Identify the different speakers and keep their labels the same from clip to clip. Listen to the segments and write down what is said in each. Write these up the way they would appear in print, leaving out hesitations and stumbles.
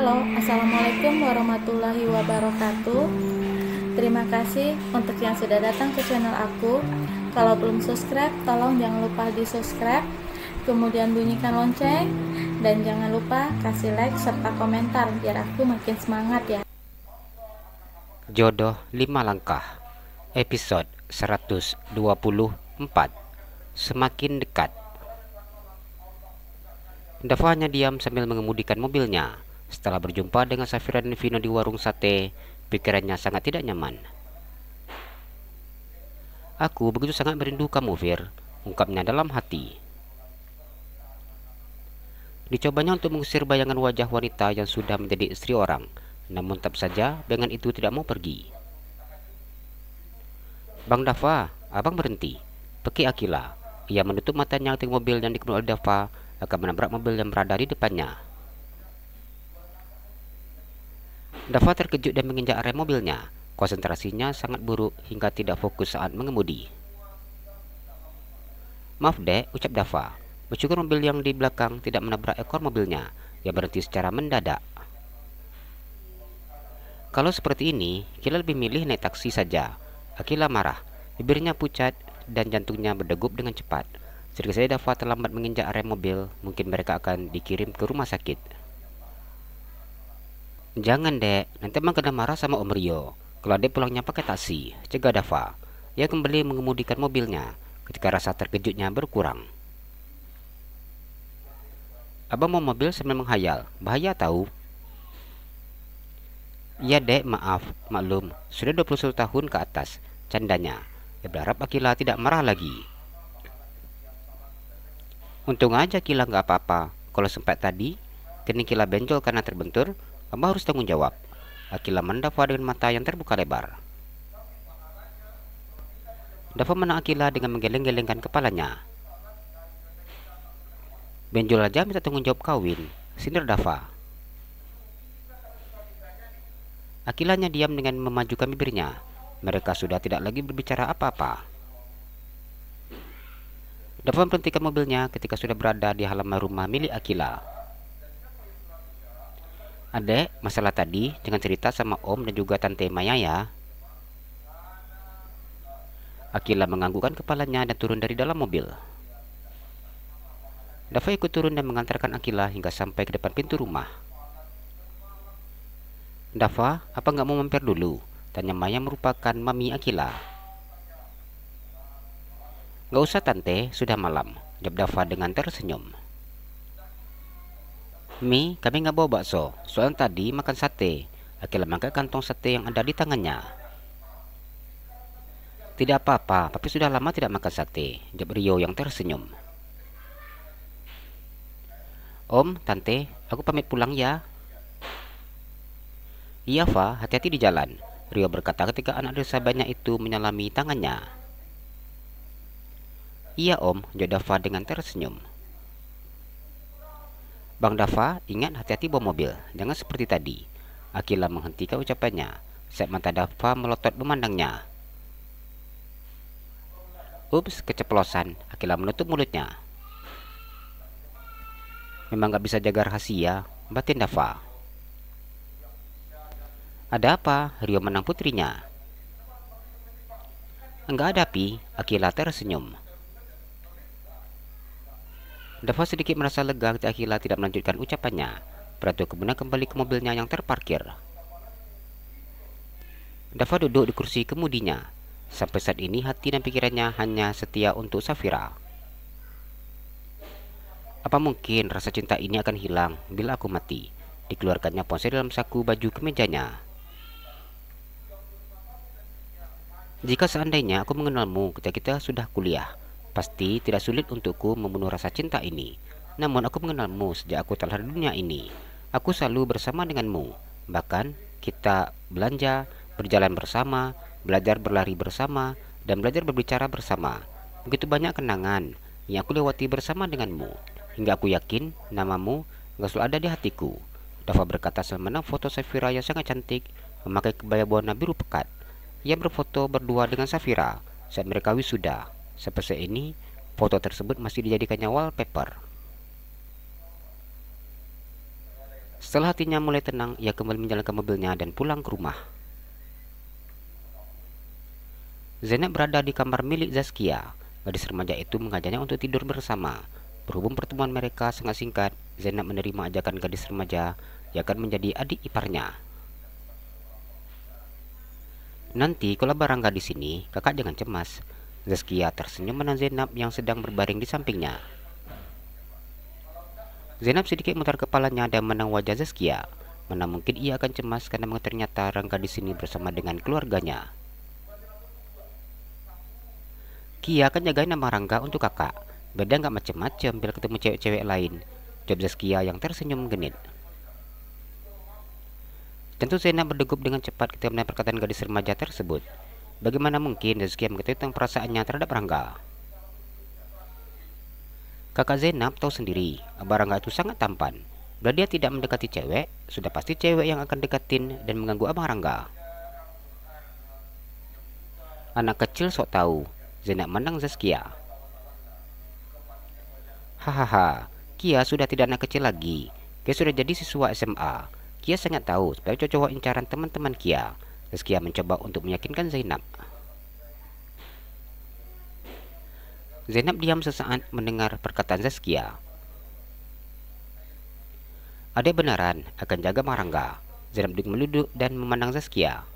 Speaker 1: Halo, Assalamualaikum warahmatullahi wabarakatuh. Terima kasih untuk yang sudah datang ke channel aku. Kalau belum subscribe, tolong jangan lupa di subscribe, kemudian bunyikan lonceng, dan jangan lupa kasih like serta komentar biar aku makin semangat ya.
Speaker 2: Jodoh 5 langkah, episode 124. Semakin dekat. Dava hanya diam sambil mengemudikan mobilnya. Setelah berjumpa dengan Safira dan Vino di warung sate, pikirannya sangat tidak nyaman. Aku begitu sangat merindu kamu, Fir, ungkapnya dalam hati. Dicobanya untuk mengusir bayangan wajah wanita yang sudah menjadi istri orang, namun tetap saja bayangan itu tidak mau pergi. Bang Dava, abang berhenti. Peki Akila. Ia menutup matanya ketika mobil yang dikemudikan oleh Dava akan menabrak mobil yang berada di depannya. Dava terkejut dan menginjak rem mobilnya. Konsentrasinya sangat buruk hingga tidak fokus saat mengemudi. Maaf dek, ucap Dava. Bersyukur mobil yang di belakang tidak menabrak ekor mobilnya. Ia berhenti secara mendadak. Kalau seperti ini, Akila lebih milih naik taksi saja. Akila marah. Bibirnya pucat dan jantungnya berdegup dengan cepat. Jika saja Dava terlambat menginjak rem mobil, mungkin mereka akan dikirim ke rumah sakit. Jangan dek, nanti abang kena marah sama Om Rio. Kalau adek pulangnya pakai taksi, cegah Dava. Ia kembali mengemudikan mobilnya ketika rasa terkejutnya berkurang. Abang mau mobil sambil menghayal, bahaya tahu. Iya dek, maaf, maklum, sudah 21 tahun ke atas, candanya. Ia berharap Akila tidak marah lagi. Untung aja Akila nggak apa-apa. Kalau sempat tadi, kini Akila benjol karena terbentur, abang harus tanggung jawab. Akila mendava dengan mata yang terbuka lebar. Dava menang Akila dengan menggeleng-gelengkan kepalanya. Benjol aja minta tanggung jawab kawin, sindir Dava. Akilanya diam dengan memajukan bibirnya. Mereka sudah tidak lagi berbicara apa-apa. Dava memberhentikan mobilnya ketika sudah berada di halaman rumah milik Akila. Adek, masalah tadi jangan cerita sama Om dan juga Tante Maya ya. Akila menganggukkan kepalanya dan turun dari dalam mobil. Dava ikut turun dan mengantarkan Akila hingga sampai ke depan pintu rumah. Dava, apa nggak mau mampir dulu? Tanya Maya merupakan mami Akila. Nggak usah Tante, sudah malam, jawab Dava dengan tersenyum. Mi, kami nggak bawa bakso, soalnya tadi makan sate. Akila mengangkat kantong sate yang ada di tangannya. Tidak apa-apa, tapi sudah lama tidak makan sate, jawab Rio yang tersenyum. Om, Tante, aku pamit pulang ya. Iya, Fa, hati-hati di jalan, Rio berkata ketika anak desa banyak itu menyalami tangannya. Iya Om, jawab Dava dengan tersenyum. Bang Dava, ingat hati-hati bawa mobil, jangan seperti tadi. Akila menghentikan ucapannya saat mata Dava melotot memandangnya. Ups, keceplosan, Akila menutup mulutnya. Memang gak bisa jaga rahasia, batin Dava. Ada apa? Rio menang putrinya. Enggak ada Pi, Akila tersenyum. Dava sedikit merasa lega ketika Akila tidak melanjutkan ucapannya. Pratu kemudian kembali ke mobilnya yang terparkir. Dava duduk di kursi kemudinya. Sampai saat ini hati dan pikirannya hanya setia untuk Safira. Apa mungkin rasa cinta ini akan hilang bila aku mati? Dikeluarkannya ponsel dalam saku baju kemejanya. Jika seandainya aku mengenalmu ketika kita sudah kuliah, pasti tidak sulit untukku membunuh rasa cinta ini. Namun aku mengenalmu sejak aku telah di dunia ini. Aku selalu bersama denganmu. Bahkan kita belanja, berjalan bersama, belajar berlari bersama, dan belajar berbicara bersama. Begitu banyak kenangan yang aku lewati bersama denganmu. Hingga aku yakin namamu gak selalu ada di hatiku. Dava berkata sambil menang foto Safira yang sangat cantik memakai kebaya warna biru pekat. Ia berfoto berdua dengan Safira saat mereka wisuda. Sampai saat ini, foto tersebut masih dijadikannya wallpaper. Setelah hatinya mulai tenang, ia kembali menjalankan mobilnya dan pulang ke rumah. Zainab berada di kamar milik Zaskia. Gadis remaja itu mengajaknya untuk tidur bersama. Berhubung pertemuan mereka sangat singkat, Zainab menerima ajakan gadis remaja yang akan menjadi adik iparnya. Nanti kalau Barangga di sini, kakak jangan cemas. Zaskia tersenyum menang Zainab yang sedang berbaring di sampingnya. Zainab sedikit memutar kepalanya dan menang wajah Zaskia. Mana mungkin ia akan cemas karena ternyata Rangga di sini bersama dengan keluarganya. Kia akan jagain nama Rangga untuk kakak. Beda nggak macem-macem bila ketemu cewek-cewek lain. Jawab Zaskia yang tersenyum genit. Tentu Zainab berdegup dengan cepat ketika mendengar perkataan gadis remaja tersebut. Bagaimana mungkin Zaskia mengetahui tentang perasaannya terhadap Rangga? Kakak Zainab tahu sendiri, Abah Rangga itu sangat tampan. Bila dia tidak mendekati cewek, sudah pasti cewek yang akan dekatin dan mengganggu Abah Rangga. Anak kecil sok tahu. Zainab menang Zaskia. Hahaha, Kia sudah tidak anak kecil lagi. Kia sudah jadi siswa SMA. Kia sangat tahu sebagai cowok incaran teman-teman Kia. Zaskia mencoba untuk meyakinkan Zainab. Zainab diam sesaat mendengar perkataan Zaskia. Adek beneran akan jaga Marangga. Zainab duduk meluduk dan memandang Zaskia.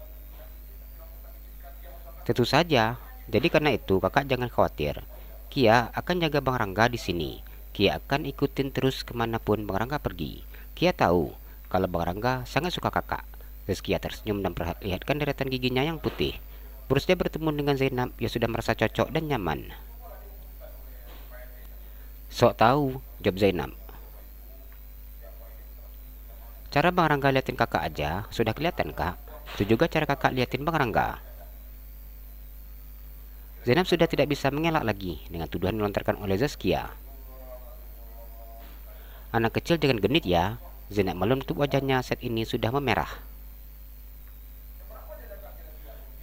Speaker 2: Tentu saja. Jadi karena itu kakak jangan khawatir. Kia akan jaga Bang Rangga di sini. Kia akan ikutin terus kemanapun Bang Rangga pergi. Kia tahu kalau Bang Rangga sangat suka kakak. Zaskia tersenyum dan perlihatkan deretan giginya yang putih. Baru saja bertemu dengan Zainab, ia sudah merasa cocok dan nyaman. Sok tahu, jawab Zainab. Cara Bang Rangga liatin kakak aja sudah kelihatan kak. Itu juga cara kakak liatin Bang Rangga. Zainab sudah tidak bisa mengelak lagi dengan tuduhan dilontarkan oleh Zaskia. Anak kecil jangan genit ya. Zainab malu menutup wajahnya saat ini sudah memerah.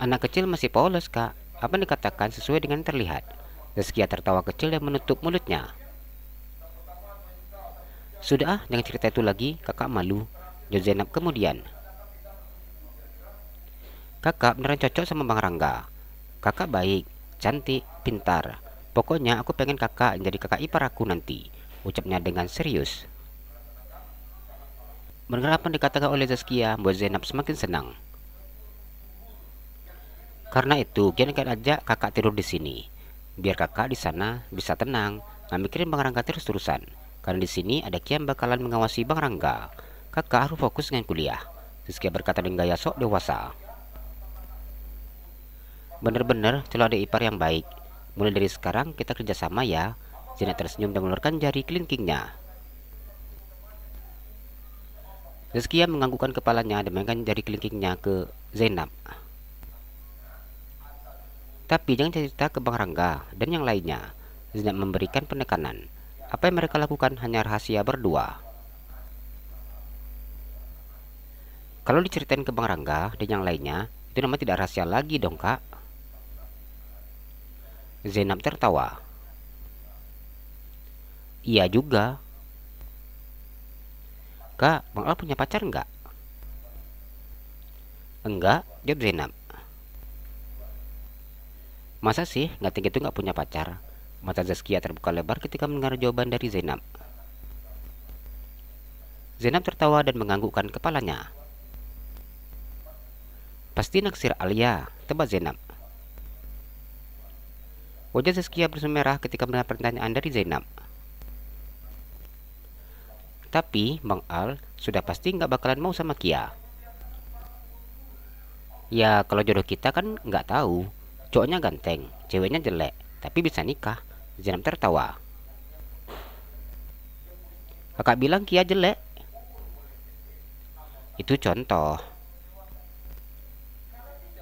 Speaker 2: Anak kecil masih polos kak. Apa yang dikatakan sesuai dengan terlihat. Zaskia tertawa kecil dan menutup mulutnya. Sudah jangan cerita itu lagi, kakak malu, jawab Zainab kemudian. Kakak beneran cocok sama Bang Rangga. Kakak baik, cantik, pintar. Pokoknya aku pengen kakak jadi kakak ipar aku nanti, ucapnya dengan serius. Mendengar apa yang dikatakan oleh Zaskia, membuat Zainab semakin senang. Karena itu, kian akan ajak kakak tidur di sini. Biar kakak di sana bisa tenang, nggak mikirin Bang Rangga terus-terusan. Karena di sini ada kian bakalan mengawasi Bang Rangga. Kakak harus fokus dengan kuliah. Zaskia berkata dengan gaya sok dewasa. Bener-bener calon adik ipar yang baik. Mulai dari sekarang kita kerjasama ya. Zainab tersenyum dan mengeluarkan jari kelingkingnya. Zaskia menganggukkan kepalanya dan mengangkat jari kelingkingnya ke Zainab. Tapi jangan cerita ke Bang Rangga dan yang lainnya. Zainab memberikan penekanan. Apa yang mereka lakukan hanya rahasia berdua. Kalau diceritain ke Bang Rangga dan yang lainnya, itu namanya tidak rahasia lagi dong kak. Zainab tertawa. Iya juga. Kak, Bang Al punya pacar enggak? Enggak, jawab Zainab. Masa sih nggak tinggi itu nggak punya pacar? Mata Zaskia terbuka lebar ketika mendengar jawaban dari Zainab. Zainab tertawa dan menganggukkan kepalanya. Pasti naksir Alia, tebak Zainab. Wajah Zaskia bersemerah ketika mendengar pertanyaan dari Zainab. Tapi Bang Al sudah pasti nggak bakalan mau sama Kia. Ya kalau jodoh kita kan nggak tahu. Cowoknya ganteng, ceweknya jelek, tapi bisa nikah. Zainab tertawa. Kakak bilang Kia jelek. Itu contoh.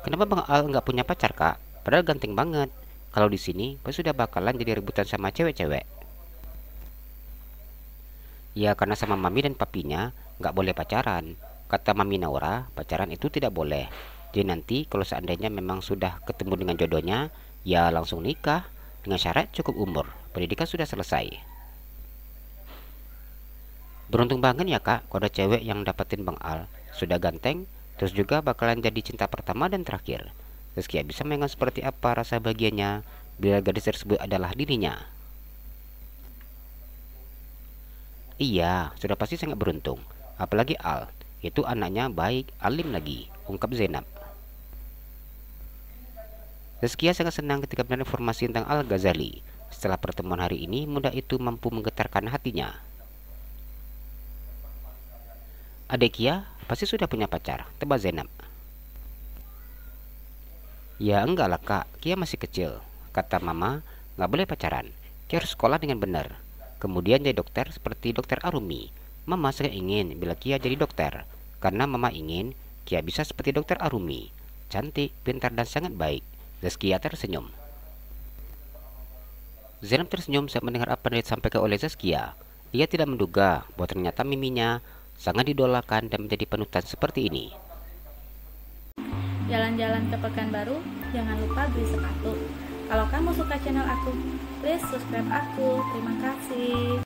Speaker 2: Kenapa Bang Al nggak punya pacar kak? Padahal ganteng banget. Kalau di sini, pasti sudah bakalan jadi rebutan sama cewek-cewek. Ya karena sama mami dan papinya nggak boleh pacaran. Kata mami Naura, pacaran itu tidak boleh. Jadi nanti kalau seandainya memang sudah ketemu dengan jodohnya, ya langsung nikah dengan syarat cukup umur. Pendidikan sudah selesai. Beruntung banget ya kak, kalau ada cewek yang dapetin Bang Al. Sudah ganteng, terus juga bakalan jadi cinta pertama dan terakhir. Zaskia bisa mengenal seperti apa rasa bahagianya bila gadis tersebut adalah dirinya. Iya, sudah pasti sangat beruntung. Apalagi Al, itu anaknya baik, alim lagi, ungkap Zainab. Zaskia sangat senang ketika mendengar informasi tentang Al-Ghazali. Setelah pertemuan hari ini, muda itu mampu menggetarkan hatinya. Adik Kia pasti sudah punya pacar, tebak Zainab. Ya enggak lah kak, Kia masih kecil. Kata mama, nggak boleh pacaran. Kia harus sekolah dengan benar. Kemudian jadi dokter seperti dokter Arumi. Mama sangat ingin bila Kia jadi dokter. Karena mama ingin Kia bisa seperti dokter Arumi. Cantik, pintar dan sangat baik. Zaskia tersenyum. Zainab tersenyum saat mendengar apa yang disampaikan oleh Zaskia. Ia tidak menduga bahwa ternyata miminya sangat didolakan dan menjadi panutan seperti ini.
Speaker 1: Jalan-jalan ke Pekanbaru, jangan lupa beli sepatu. Kalau kamu suka channel aku, please subscribe aku. Terima kasih.